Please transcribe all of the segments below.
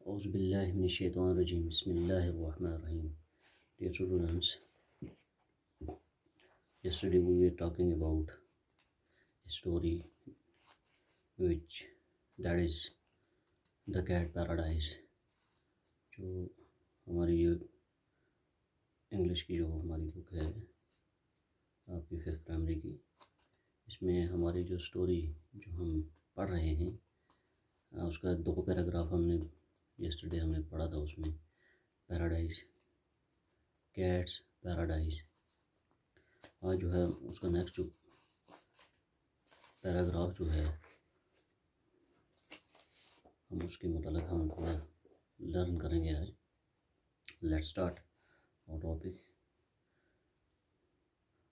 Auzubillahiminash-shaytanir-rajim. Bismillahir-rahmanir-rahim. Dear students, yesterday we were talking about a story which that is The Cat Paradise, जो हमारी ये English की जो हमारी बुक है आपकी 5th प्राइमरी की, इसमें हमारी जो स्टोरी जो हम पढ़ रहे हैं उसका 2 पैराग्राफ हमने पढ़ा था। उसमें पैराडाइज, कैट्स पैराडाइज। आज जो है उसका नेक्स्ट जो पैराग्राफ जो है हम उसके मतलब हम थोड़ा लर्न करेंगे आज। Let's start our topic.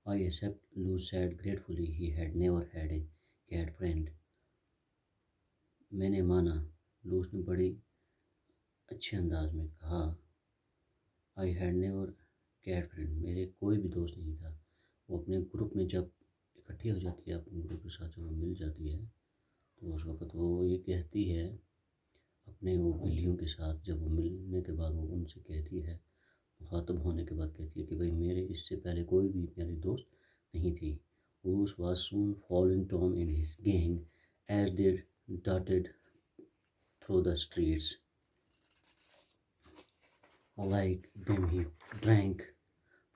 I accept, Lou said gratefully. He had never had a cat friend. मैंने माना, लूस ने बड़ी अच्छे अंदाज में कहा। I had never cat friend, मेरे कोई भी दोस्त नहीं था। वो अपने ग्रुप में जब इकट्ठी हो जाती है, अपने ग्रुप के साथ जब वो मिल जाती है तो उस वक़्त वो ये कहती है अपने वो बिल्लियों के साथ, जब वो मिलने के बाद वो उनसे कहती है, मुखातब होने के बाद कहती है कि भाई मेरे इससे पहले कोई भी मेरी दोस्त नहीं थी। Luz was soon following Tom and his gang as they darted through the streets. Like them, he drank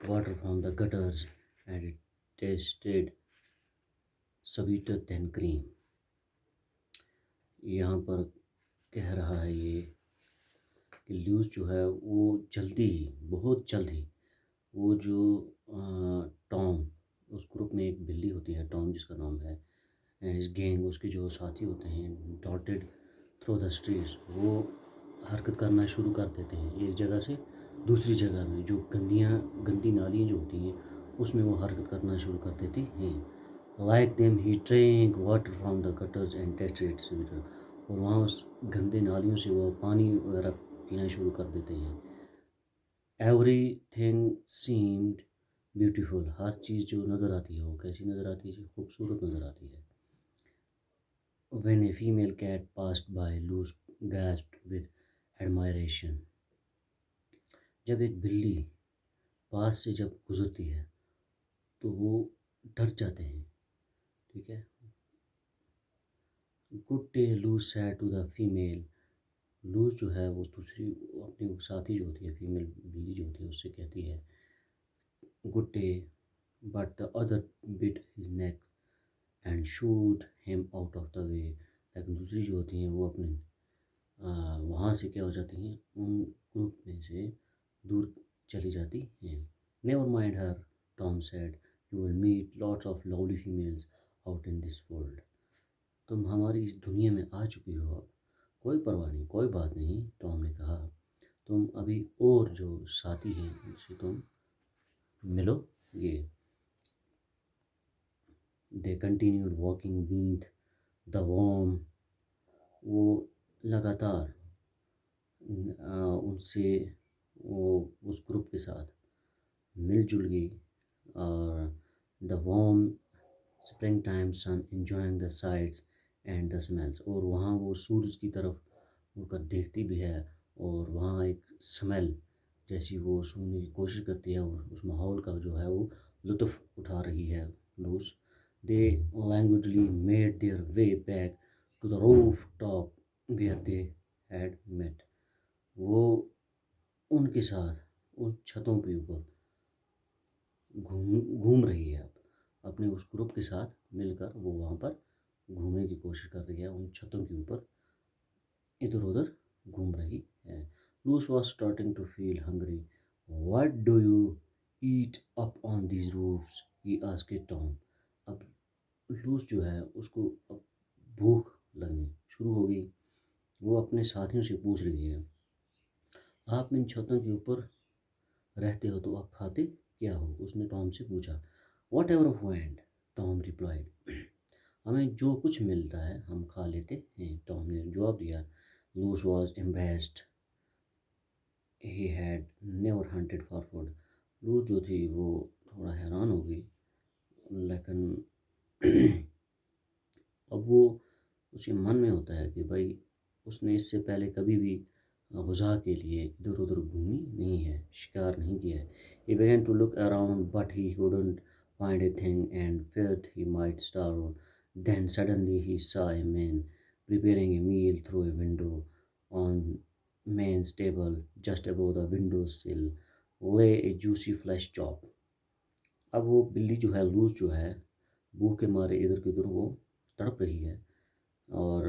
water from the gutters and it tasted sweeter than cream. यहाँ पर कह रहा है ये कि ल्यूस जो है वो जल्दी ही, बहुत जल्द ही, वो जो टॉम, उस ग्रुप में एक बिल्ली होती है टॉम जिसका नाम है, एंड इस गैंग, उसके जो साथी होते हैं, डॉटेड थ्रू द स्ट्रीट्स, वो हरकत करना शुरू कर देते हैं एक जगह से दूसरी जगह में। जो गंदी नालियाँ जो होती हैं उसमें वो हरकत करना शुरू कर देते हैं। Like them he drink water from the gutters and tasted sweeter, और वहाँ उस गंदे नालियों से वो पानी वगैरह पीना शुरू कर देते हैं। एवरीथिंग सीम्ड ब्यूटीफुल, हर चीज़ जो नज़र आती है वो कैसी नज़र आती है, खूबसूरत नज़र आती है। When a female cat passed by, Luz gasped with admiration. जब एक बिल्ली पास से जब गुजरती है तो वो डर जाते हैं। ठीक है। Good day, Luz said to the female. लूज जो है वो दूसरी अपनी साथी जो होती है, फीमेल बिल्ली जो होती है, उससे कहती है good day, but the other bit his neck and should him out of the way. लेकिन दूसरी जो होती हैं वो अपने वहाँ से क्या हो जाती हैं, उन ग्रुप में से दूर चली जाती हैं। Never mind her, Tom said, you will meet lots of lovely females out in this world. तुम हमारी इस दुनिया में आ चुकी हो, अब कोई परवाह नहीं, कोई बात नहीं, टॉम ने कहा। तुम अभी और जो साथी हैं उनसे तुम मिलोगे। दे कंटिन्यूड वॉकिंग बीथ द वॉर्म, वो लगातार उनसे वो उस ग्रुप के साथ मिलजुल गई। और the warm spring time sun enjoying the sights and the smells, और वहाँ वो सूरज की तरफ मुड़कर देखती भी है और वहाँ एक स्मेल जैसी वो सूंघने की कोशिश करती है, और उस माहौल का जो है वो लुत्फ़ उठा रही है loose. They languidly made their way back to the roof top where they had met. वो उनके साथ उन छतों के ऊपर घूम रही है। अब अपने उस ग्रुप के साथ मिलकर वो वहाँ पर घूमने की कोशिश कर रही है, उन छतों के ऊपर इधर उधर घूम रही है। Luce was starting to feel hungry. What do you eat up on these roofs, he asked Tom. अब लूस जो है उसको अब भूख लगनी शुरू हो गई। वो अपने साथियों से पूछ रही है, आप इन छतों के ऊपर रहते हो तो आप खाते क्या हो, उसने टॉम से पूछा। What ever find, Tom replied, हमें जो कुछ मिलता है हम खा लेते हैं, टॉम ने जवाब दिया। Luce was embarrassed, he had never hunted for food. Luce जो थी वो थोड़ा हैरान हो गई, लेकिन अब वो उसके मन में होता है कि भाई उसने इससे पहले कभी भी ग़ुज़ा के लिए इधर उधर घूमी नहीं है, शिकार नहीं किया है। He began to look around but he couldn't find a thing and feared he might starve. Then suddenly he saw a man preparing a meal through a window. On man's table just above the window sill lay a juicy flesh chop. अब वो बिल्ली जो है, loose जो है, भूख के मारे इधर की उधर वो तड़प रही है और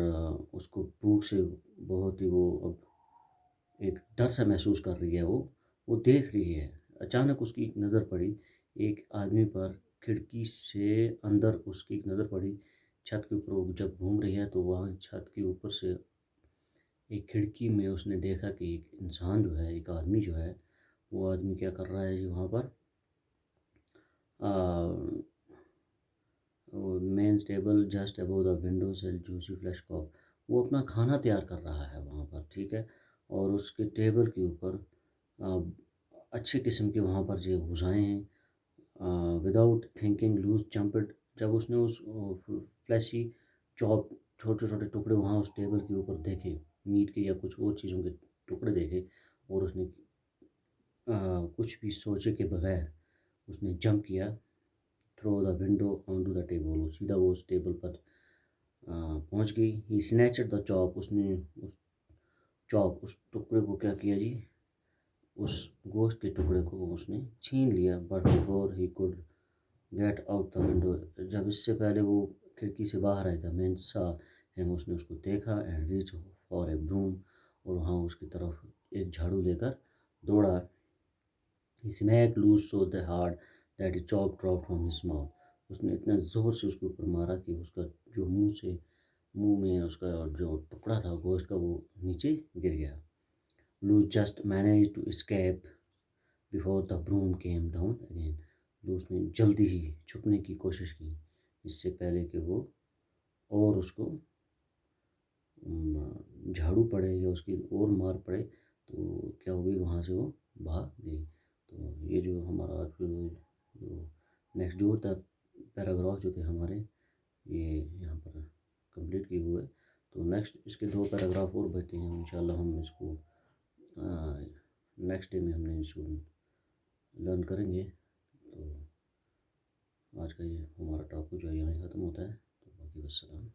उसको भूख से बहुत ही वो अब एक डर सा महसूस कर रही है वो देख रही है। अचानक उसकी एक नज़र पड़ी एक आदमी पर, खिड़की से अंदर उसकी एक नज़र पड़ी। छत के ऊपर वो जब घूम रही है तो वहाँ छत के ऊपर से एक खिड़की में उसने देखा कि एक इंसान जो है, एक आदमी जो है, वो आदमी क्या कर रहा है जी वहाँ पर men's table just above the window sill juicy flesh cop. वो अपना खाना तैयार कर रहा है वहाँ पर, ठीक है। और उसके टेबल के ऊपर अच्छे किस्म के वहाँ पर जो गुज़ाएँ हैं। विदाउट थिंकिंग लूज़ जंप्ड, जब उसने उस फ्लैशी चॉप छोटे छोटे टुकड़े वहाँ उस टेबल के ऊपर देखे, मीट के या कुछ और चीज़ों के टुकड़े देखे, और उसने कुछ भी सोचे के बगैर उसने जंप किया through the window on to the table. वो सीधा वो उस टेबल पर पहुंच गई। ही स्नैचड द चॉप, उसने उस टुकड़े को क्या किया जी, उस गोश्त के टुकड़े को उसने छीन लिया। But before he could get out the window, जब इससे पहले वो खिड़की से बाहर आया था, मैन सा हिम, उसने उसको देखा and reach for a broom, और वहाँ उसकी तरफ एक झाड़ू लेकर दौड़ा। He smacked loose so the hard that a chop dropped from his mouth. उसने इतना ज़ोर से उसके ऊपर मारा कि उसका जो मुंह में उसका जो टुकड़ा था गोश्त का वो नीचे गिर गया। Luce just manage to escape before the broom came down again. Luce ने जल्दी ही छुपने की कोशिश की इससे पहले कि वो और उसको झाड़ू पड़े या उसकी और मार पड़े, तो क्या हो गई, वहाँ से वो भाग गई। तो ये जो हमारा जो नेक्स्ट जो था पैराग्राफ जो थे हमारे, ये यहाँ पर कंप्लीट किए हुए। तो नेक्स्ट इसके 2 पैराग्राफ और बचे हैं, इंशाल्लाह हम इसको नेक्स्ट डे में हमने इसको लर्न करेंगे। तो आज का ये हमारा टॉपिक जो है यहाँ ख़त्म होता है। तो बाकी वस्सलाम।